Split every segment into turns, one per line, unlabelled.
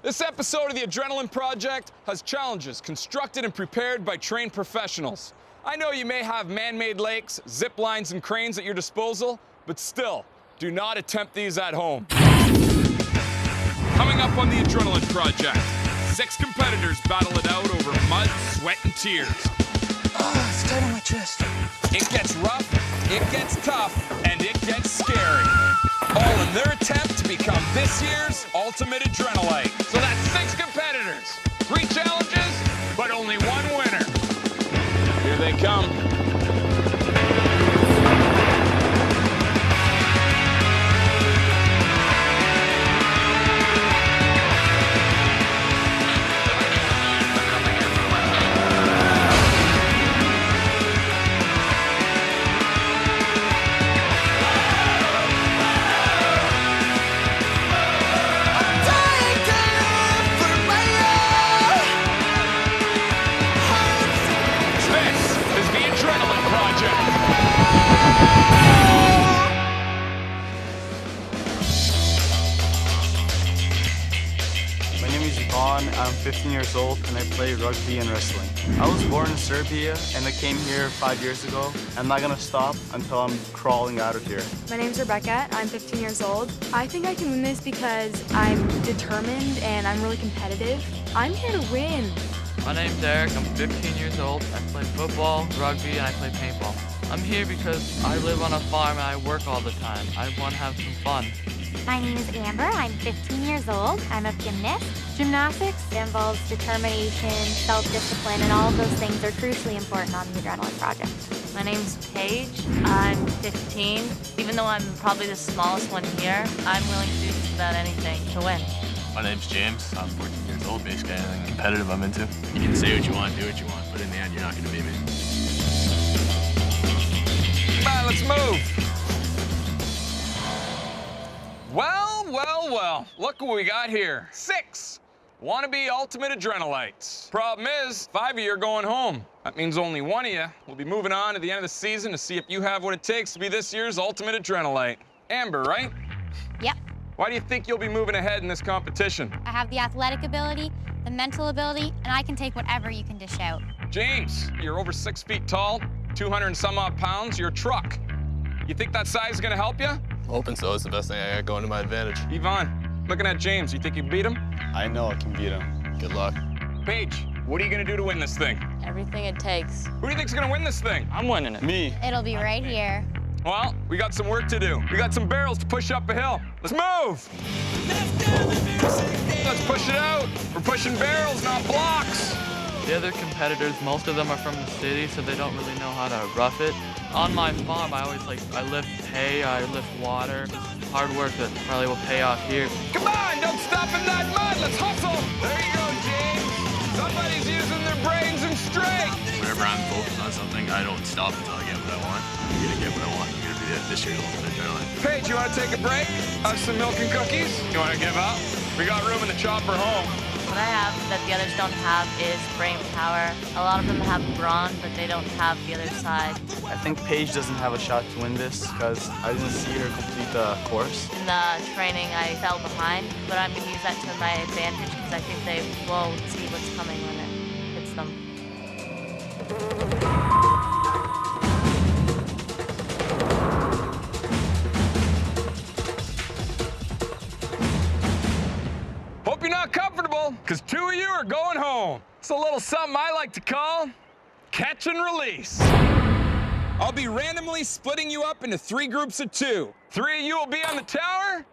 This episode of the Adrenaline Project has challenges constructed and prepared by trained professionals. I know you may have man-made lakes, zip lines, and cranes at your disposal, but still, do not attempt these at home. Coming up on the Adrenaline Project, 6 competitors battle it out over mud, sweat, and tears.
Oh, it's tight on my chest.
It gets rough, it gets tough, and it gets scary. All in their attempt to become this year's ultimate Adrenalite. So that's 6 competitors, 3 challenges, but only 1 winner. Here they come.
I'm 15 years old and I play rugby and wrestling. I was born in Serbia and I came here 5 years ago. I'm not gonna stop until I'm crawling out of here.
My name's Rebecca, I'm 15 years old. I think I can win this because I'm determined and I'm really competitive. I'm here to win.
My name's Eric, I'm 15 years old. I play football, rugby, and I play paintball. I'm here because I live on a farm and I work all the time. I want to have some fun.
My name is Amber, I'm 15 years old. I'm a gymnast. Gymnastics involves determination, self-discipline, and all of those things are crucially important on the Adrenaline Project.
My name's Paige, I'm 15. Even though I'm probably the smallest one here, I'm willing to do just about anything to win.
My name's James, I'm 14 years old. Basically anything competitive I'm into. You can say what you want, do what you want, but in the end, you're not gonna beat me.
Come on, let's move. Well, look what we got here. 6 wannabe ultimate Adrenalites. Problem is, 5 of you are going home. That means only 1 of you will be moving on at the end of the season to see if you have what it takes to be this year's ultimate Adrenalite. Amber, right?
Yep.
Why do you think you'll be moving ahead in this competition?
I have the athletic ability, the mental ability, and I can take whatever you can dish out.
James, you're over 6 feet tall, 200 and some odd pounds, you're a truck. You think that size is gonna help you?
I'm hoping so. It's the best thing I got going to my advantage.
Yvonne, looking at James, you think you can beat him?
I know I can beat him.
Good luck.
Paige, what are you gonna do to win this thing?
Everything it takes.
Who do you think's gonna win this thing?
I'm winning it.
Me.
It'll be right here.
Well, we got some work to do. We got some barrels to push up a hill. Let's move! Let's push it out. We're pushing barrels, not blocks.
The other competitors, most of them are from the city, so they don't really know how to rough it. On my farm, I lift hay, I lift water. It's hard work that probably will pay off here.
Come on, don't stop in that mud. Let's hustle. There you go, James. Somebody's using their brains and strength.
Whenever I'm focused on something, I don't stop until I get what I want. I'm gonna get what I want. I'm gonna be this year's ultimate Adrenaline.
Paige, you want to take a break? Have some milk and cookies? You want to give up? We got room in the chopper home.
What I have that the others don't have is brain power. A lot of them have brawn, but they don't have the other side.
I think Paige doesn't have a shot to win this because I didn't see her complete the course.
In the training, I fell behind, but I'm gonna use that to my advantage because I think they will see what's coming when it hits them.
Hope you're not comfortable, because 2 of you are going home. It's a little something I like to call catch and release. I'll be randomly splitting you up into 3 groups of 2. 3 of you will be on the tower,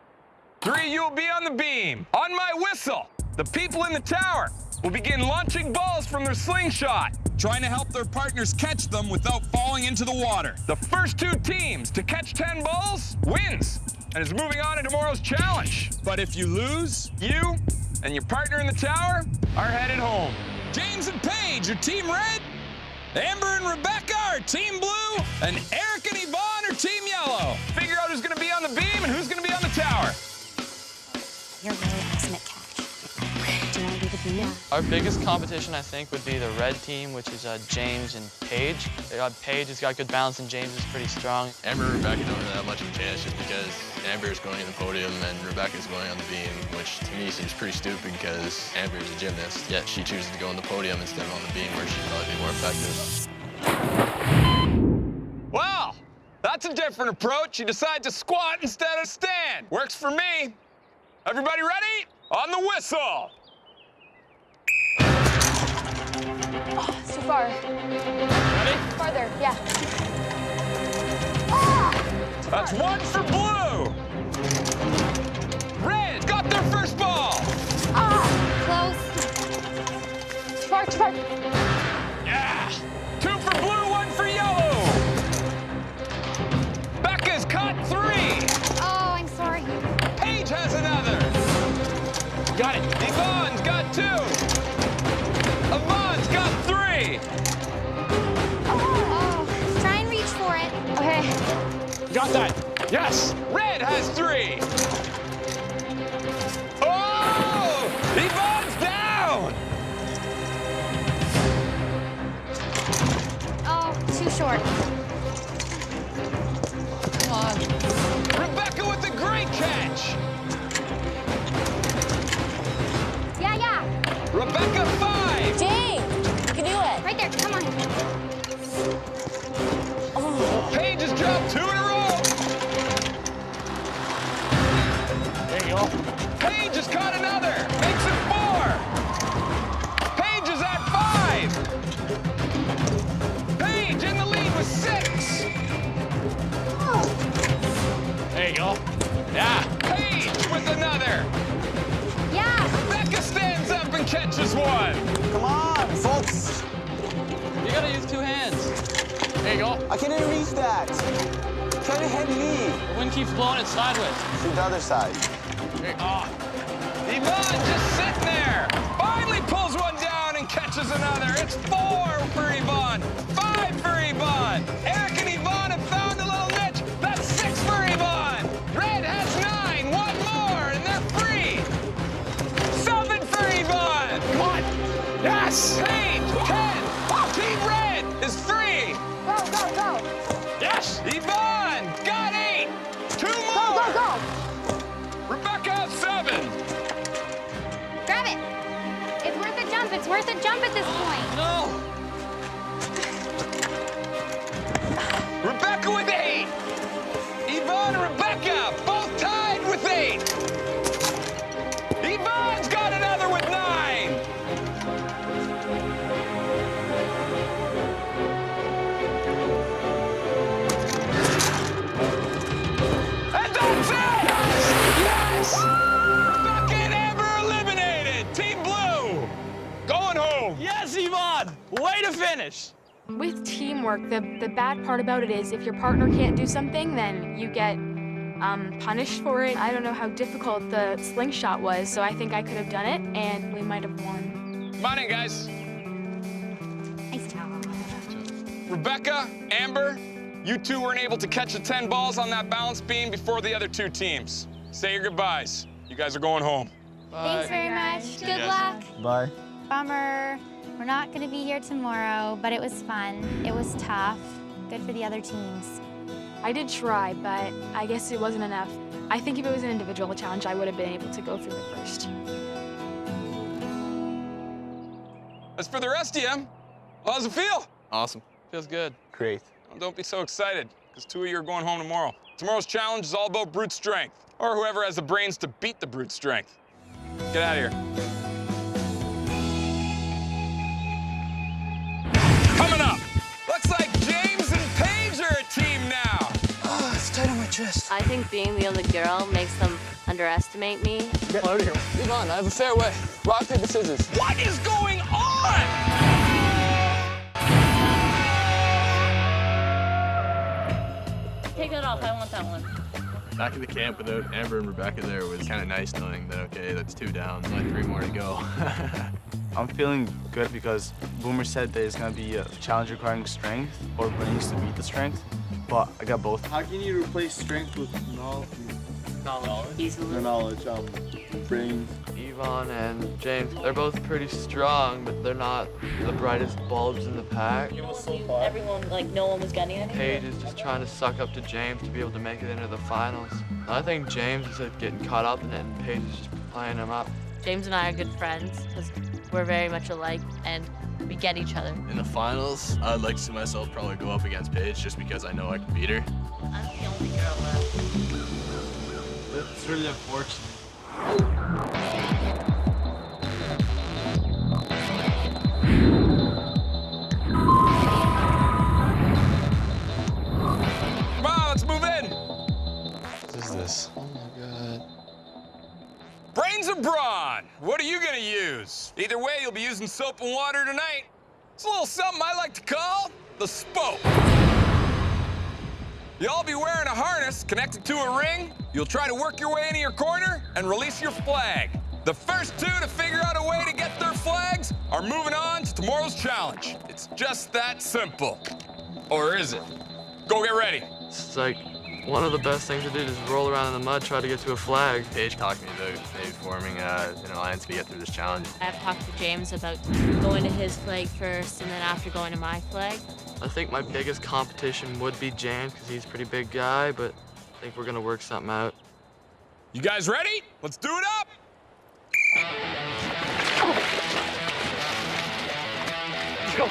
3 of you will be on the beam. On my whistle, the people in the tower will begin launching balls from their slingshot, trying to help their partners catch them without falling into the water. The first 2 teams to catch 10 balls wins and is moving on to tomorrow's challenge. But if you lose, you and your partner in the tower are headed home. James and Paige are Team Red, Amber and Rebecca are Team Blue, and Eric and Yvonne are Team Yellow. Figure out who's gonna be on the beam and who's gonna be on the tower.
You're really awesome at catch. Do you want to do the beam?
Yeah.
Our biggest competition, I think, would be the red team, which is James and Paige. Paige has got good balance, and James is pretty strong.
Amber and Rebecca don't really have much of a chance just because Amber is going to the podium and Rebecca's going on the beam, which to me seems pretty stupid because Amber is a gymnast, yet she chooses to go on the podium instead of on the beam where she'd probably be more effective.
Well, that's a different approach. You decide to squat instead of stand. Works for me. Everybody ready? On the whistle.
Oh, it's too far.
Ready?
Farther, yeah.
That's one for blue. Red got their first ball.
Close.
Too far, too far.
Yeah. Two for blue, one for yellow. Becca's caught three.
Oh, I'm sorry.
Paige has another. Got it. Yvonne's got two. Yvonne's got three.
Oh, try and reach for it.
Okay.
Got that. Yes. Red has three. Oh! Yvonne's down.
Oh, too short.
Come on.
Rebecca with the great catch.
Yeah.
Rebecca 5.
James, you can do it. Right there, come on.
Paige has dropped 2 in a row.
There you go.
Paige has caught another. Makes it 4. Paige is at 5. Paige in the lead with 6.
There you go. Yeah.
Paige with another.
Yeah.
Rebecca stands up and catches one.
Come on, folks.
You gotta use 2 hands. There you go.
I can't even reach that. Try to hand me.
The wind keeps blowing it sideways.
To the other side.
Yvonne just sitting there. Finally pulls one down and catches another. It's 4 for Yvonne. 5 for Yvonne. Eric and Yvonne have found a little niche. That's 6 for Yvonne. Red has 9. One more and they're free. 7 for Yvonne. Come on. Yes. Paige, 10. Team Red is free.
Go, go, go.
Yes. Yvonne got 8. 2 more.
Go, go, go.
Rebecca has 7.
Grab it. It's worth a jump. It's worth a jump at this point.
No.
Rebecca with 8. Yvonne and Rebecca both tied with 8. Yvonne's got another with 9. And that's it! Yes! Rebecca and Amber eliminated. Team Blue going home.
Yes, Yvonne. Way to finish.
With teamwork, the bad part about it is if your partner can't do something, then you get punished for it. I don't know how difficult the slingshot was, so I think I could have done it, and we might have won.
Come on in, guys.
Nice job.
Rebecca, Amber, you two weren't able to catch the 10 balls on that balance beam before the other 2 teams. Say your goodbyes. You guys are going home.
Thanks very much. Good luck.
Bye.
Bummer. We're not going to be here tomorrow, but it was fun. It was tough. Good for the other teams.
I did try, but I guess it wasn't enough. I think if it was an individual challenge, I would have been able to go through it first.
As for the rest of you, how's it feel?
Awesome.
Feels good.
Great.
Well, don't be so excited, because 2 of you are going home tomorrow. Tomorrow's challenge is all about brute strength, or whoever has the brains to beat the brute strength. Get out of here. Coming up, looks like James and Paige are a team now.
Oh, it's tight on my chest.
I think being the only girl makes them underestimate me.
Get out of here. Yvonne, I have a fair way. Rock, paper, scissors.
What is going on?
Take that off. I want that one.
Back at the camp without Amber and Rebecca there was kind of nice knowing that, okay, that's 2 down, only 3 more to go.
I'm feeling good because Boomer said that it's gonna be a challenge requiring strength or brains to beat the strength, but I got both.
How can you replace strength with knowledge?
Easily.
Knowledge.
Brains.
Yvonne and James, they're both pretty strong, but they're not the brightest bulbs in the pack.
Everyone, like, no one was getting it.
Paige is just trying to suck up to James to be able to make it into the finals. I think James is getting caught up in it, and Paige is just playing him up.
James and I are good friends because we're very much alike and we get each other.
In the finals, I'd like to see myself probably go up against Paige just because I know I can beat her.
I'm the only girl left.
It's really unfortunate.
Come on, let's move in.
What is this?
Oh my God.
Brains or brawn? What are you gonna use? Either way, you'll be using soap and water tonight. It's a little something I like to call the spoke. You'll all be wearing a harness connected to a ring. You'll try to work your way into your corner and release your flag. The first two to figure out a way to get their flags are moving on to tomorrow's challenge. It's just that simple. Or is it? Go get ready.
It's like one of the best things to do is roll around in the mud, try to get to a flag.
Paige talked to me about maybe forming an alliance to get through this challenge.
I've talked to James about going to his flag first and then after going to my flag.
I think my biggest competition would be James because he's a pretty big guy, but I think we're gonna work something out.
You guys ready? Let's do it up.
Let's go.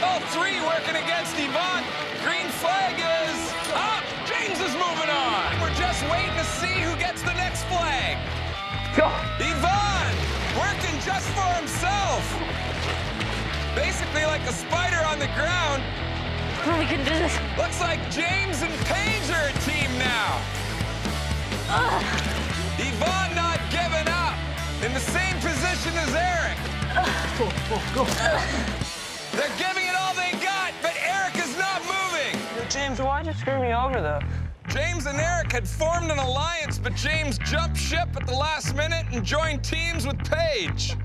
All three working against Yvonne. Green flag is up. James is moving on. We're just waiting to see who gets the next flag.
Go.
Yvonne, working just for himself. Basically like a spider on the ground.
We can do this.
Looks like James and Paige are a team now. Yvonne not giving up. In the same position as Eric.
Go.
They're giving it all they got, but Eric is not moving.
Yo, James, why'd you screw me over, though?
James and Eric had formed an alliance, but James jumped ship at the last minute and joined teams with Paige.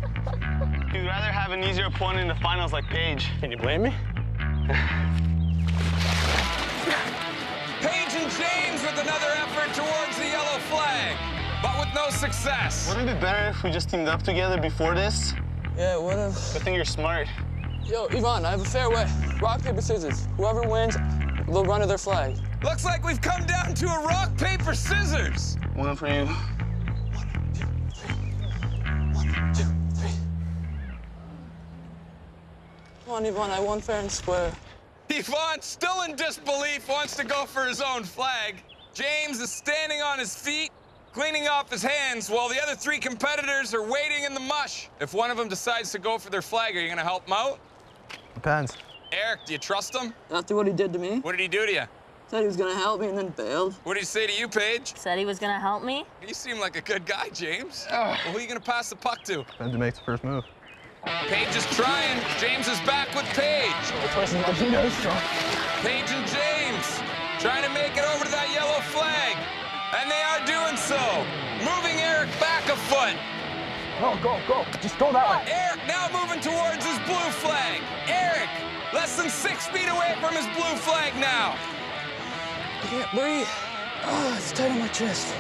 You'd rather have an easier opponent in the finals like Paige. Can you blame me?
Paige and James with another effort towards the yellow flag, but with no success.
Wouldn't it be better if we just teamed up together before this?
Yeah, what if...
I think you're smart.
Yo, Yvonne, I have a fair way. Rock, paper, scissors. Whoever wins, they'll run to their flag.
Looks like we've come down to a rock, paper, scissors.
One for you.
1, 2, 3. Come on, Yvonne, I won fair and square.
Yvonne, still in disbelief, wants to go for his own flag. James is standing on his feet, cleaning off his hands, while the other three competitors are waiting in the mush. If one of them decides to go for their flag, are you gonna help him out?
Depends.
Eric, do you trust him?
After what he did to me,
What did he do to you?
said he was gonna help me and then bailed.
What did he say to you, Paige?
Said he was gonna help me.
You seem like a good guy, James. Well, who are you gonna pass the puck to?
Depends who makes the first move.
Paige is trying. James is back with Paige. Paige and James trying to make it over to that yellow flag. And they are doing so. Moving Eric back a foot.
Go. Just go that way.
Eric now moving towards his blue flag. Eric, less than 6 feet away from his blue flag now.
I can't breathe. Oh, it's tight on my chest.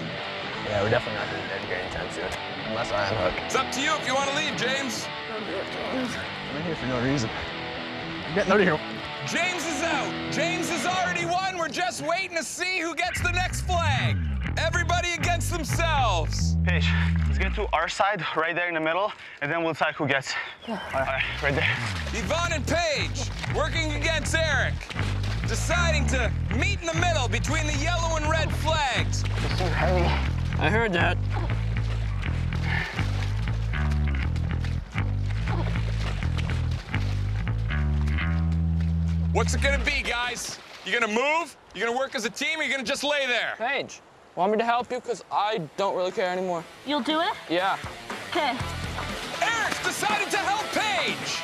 Yeah, we're definitely not going to be there anytime soon. Unless I unhook.
It's up to you if you want to leave, James.
I'm in here for no reason. I'm getting out of here.
James is out. James has already won. We're just waiting to see who gets the next flag. Everybody against themselves.
Paige, let's get to our side, right there in the middle, and then we'll decide who gets. All right, right there.
Yvonne and Paige working against Eric. Deciding to meet in the middle between the yellow and red flags.
It's too heavy.
I heard that.
What's it gonna be, guys? You gonna move? You gonna work as a team, or you gonna just lay there?
Paige, want me to help you? Because I don't really care anymore.
You'll do it?
Yeah.
Okay.
Eric's decided to help Paige.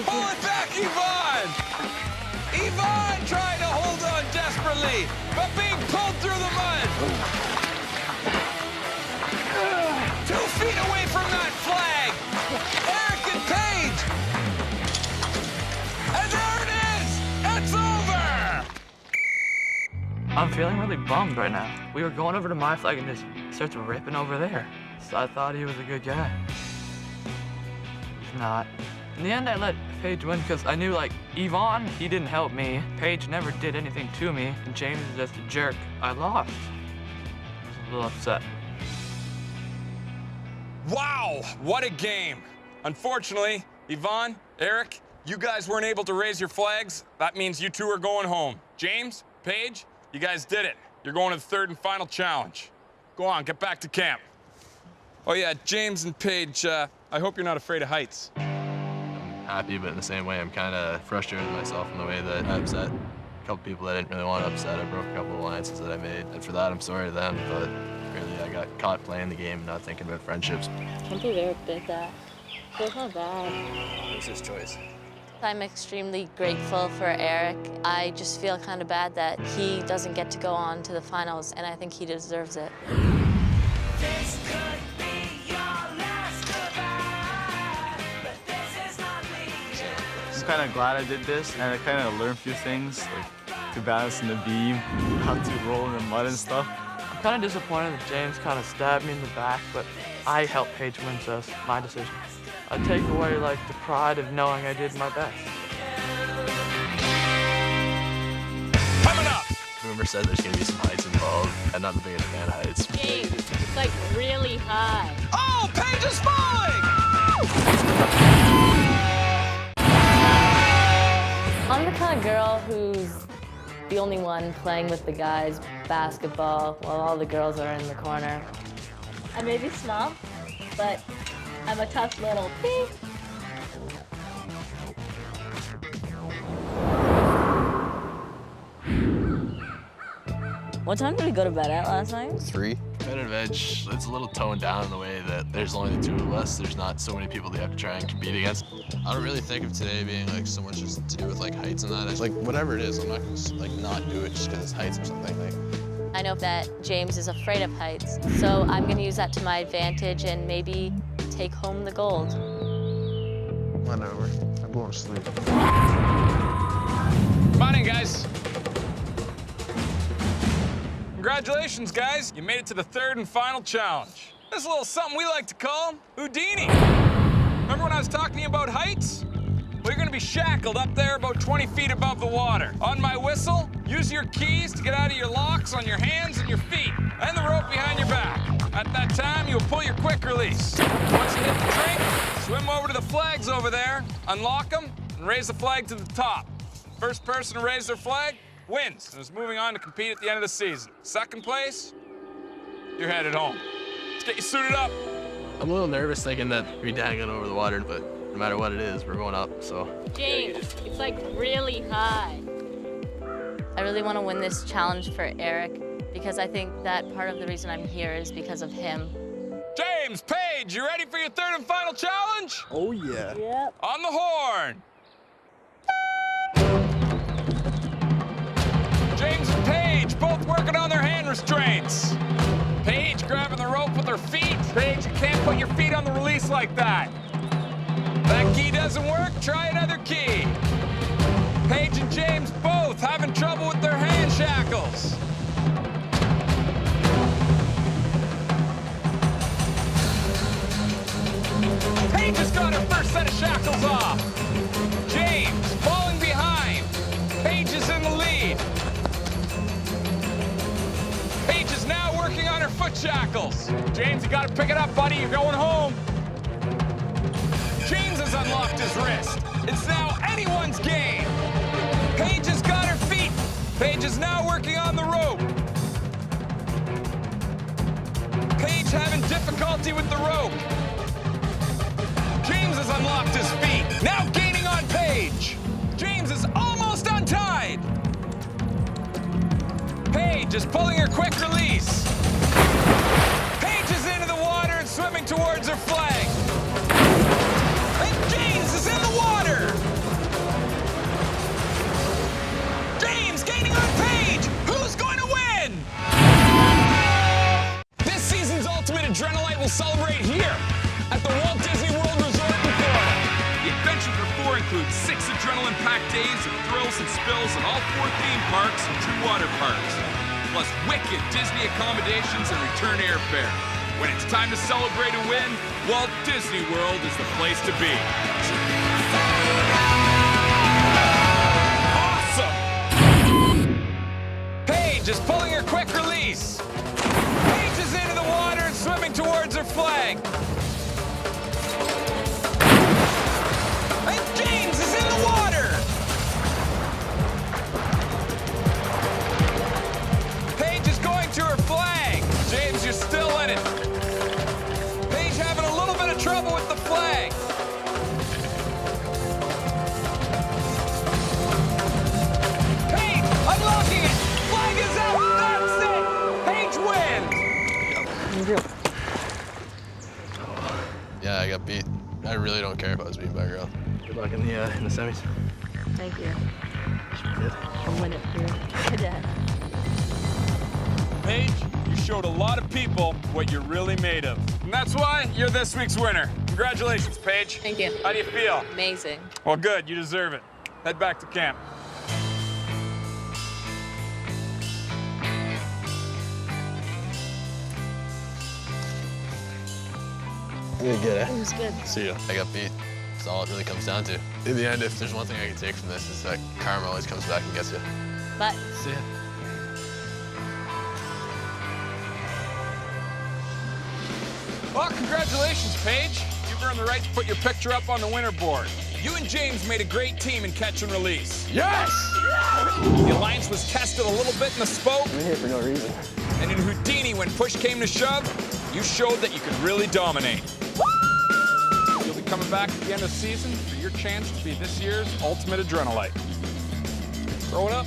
Pull it back, Yvonne. Yvonne trying to hold on desperately, but being pulled through the mud. 2 feet away from that flag. Eric and Paige. And there it is. It's over.
I'm feeling really bummed right now. We were going over to my flag and this starts ripping over there. So I thought he was a good guy. He's not. In the end, I let Paige win because I knew, like, Yvonne, he didn't help me. Paige never did anything to me, and James is just a jerk. I lost. I was a little upset.
Wow, what a game. Unfortunately, Yvonne, Eric, you guys weren't able to raise your flags. That means you two are going home. James, Paige, you guys did it. You're going to the third and final challenge. Go on, get back to camp. Oh yeah, James and Paige, I hope you're not afraid of heights.
Happy, but in the same way, I'm kind of frustrated with myself in the way that I upset a couple people that I didn't really want to upset. I broke a couple of alliances that I made, and for that, I'm sorry to them, but really, I got caught playing the game and not thinking about friendships.
I can't believe Eric did that. I feel so bad.
It was his choice.
I'm extremely grateful for Eric. I just feel kind of bad that he doesn't get to go on to the finals, and I think he deserves it.
This could be your last goodbye, but this is not me.
I'm kind of glad I did this, and I kind of learned a few things, like to balance in the beam, how to roll in the mud and stuff.
I'm kind of disappointed that James kind of stabbed me in the back, but I helped Paige win, so it's my decision. I take away, like, the pride of knowing I did my best.
Coming up!
Rumor said there's going to be some heights involved. I'm not the biggest fan of heights.
James, it's like really high.
Oh, Paige is falling!
I'm the kind of girl who's the only one playing with the guys basketball while all the girls are in the corner. I may be small, but I'm a tough little pig. What time did we go to bed at last night?
3. Competitive edge, it's a little toned down in the way that there's only the two of us. There's not so many people that you have to try and compete against. I don't really think of today being like so much just to do with like heights and that. It's like whatever it is, I'm not gonna like not do it just because it's heights or something. Like,
I know that James is afraid of heights, so I'm gonna use that to my advantage and maybe take home the gold.
Whatever. I'm going to sleep.
Come on in, guys. Congratulations, guys. You made it to the third and final challenge. This is a little something we like to call Houdini. Remember when I was talking to you about heights? Well, you're gonna be shackled up there about 20 feet above the water. On my whistle, use your keys to get out of your locks on your hands and your feet, and the rope behind your back. At that time, you'll pull your quick release. Once you hit the drink, swim over to the flags over there, unlock them, and raise the flag to the top. First person to raise their flag wins and is moving on to compete at the end of the season. Second place, you're headed home. Let's get you suited up.
I'm a little nervous thinking that we're dangling over the water, but no matter what it is, we're going up, so.
James, it's like really high. I really want to win this challenge for Eric because I think that part of the reason I'm here is because of him.
James, Paige, you ready for your third and final challenge?
Oh, yeah.
Yep.
On the horn. James and Paige both working on their hand restraints. Paige grabbing the rope with her feet. Paige, you can't put your feet on the release like that. That key doesn't work, try another key. Paige and James both having trouble with their hand shackles. Paige has got her first set of shackles off. James falling behind. Paige is in the lead. Paige is now working on her foot shackles. James, you gotta pick it up, buddy. You're going home. James has unlocked his wrist. It's now anyone's game. Paige has got her feet. Paige is now working on the rope. Paige having difficulty with the rope. James has unlocked his feet. Now gaining on Paige. James is almost untied. Paige is pulling her quick release. Paige is into the water and swimming towards her flag. And James is in the water. James gaining on Paige. Who's going to win? This season's Ultimate Adrenalite will celebrate here at the Walt Disney World Resort in Florida. The adventure for 4 includes 6 adrenaline-packed days of thrills and spills in all 4 theme parks and 2 water parks. plus wicked Disney accommodations and return airfare. When it's time to celebrate a win, Walt Disney World is the place to be. Awesome! Paige is pulling her quick release. Paige is into the water and swimming towards her flag. And James is in the water. Paige is going to her flag. James, you're still in it. Paige having a little bit of trouble with the flag. Paige unlocking it. Flag is out. That's it. Paige wins.
Yeah, I got beat. I really don't care if I was beaten by a girl.
Good luck in the semis.
Thank you.
Good.
I'll win it for you. Dad.
Paige, you showed a lot of people what you're really made of. And that's why you're this week's winner. Congratulations, Paige.
Thank you.
How do you feel?
Amazing.
Well, good. You deserve it. Head back to camp.
You did good, eh?
It was good.
See ya. I got beat. That's all it really comes down to. In the end, if there's one thing I can take from this, is that karma always comes back and gets you.
But
See ya.
Well, congratulations, Paige. You've earned the right to put your picture up on the winner board. You and James made a great team in catch and release.
Yes!
The alliance was tested a little bit in the spoke.
I'm here for no reason.
And in Houdini, when push came to shove, you showed that you could really dominate. You'll be coming back at the end of the season for your chance to be this year's ultimate adrenalite. Throw it up.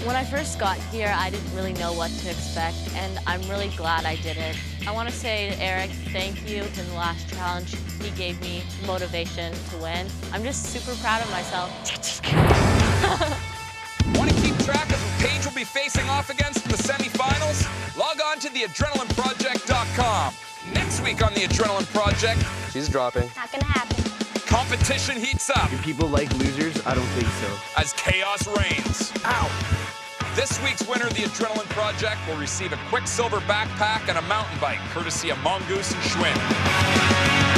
when I first got here, I didn't really know what to expect, and I'm really glad I did it. I want to say to Eric, thank you for the last challenge. He gave me motivation to win. I'm just super proud of myself.
Want to keep track of who Paige will be facing off against in the semifinals? Log on to theadrenalineproject.com. Next week on The Adrenaline Project,
She's dropping.
Not gonna happen.
competition heats up
Do people like losers? I don't think so.
as chaos reigns.
Ow!
This week's winner of The Adrenaline Project will receive a Quicksilver backpack and a mountain bike, courtesy of Mongoose and Schwinn.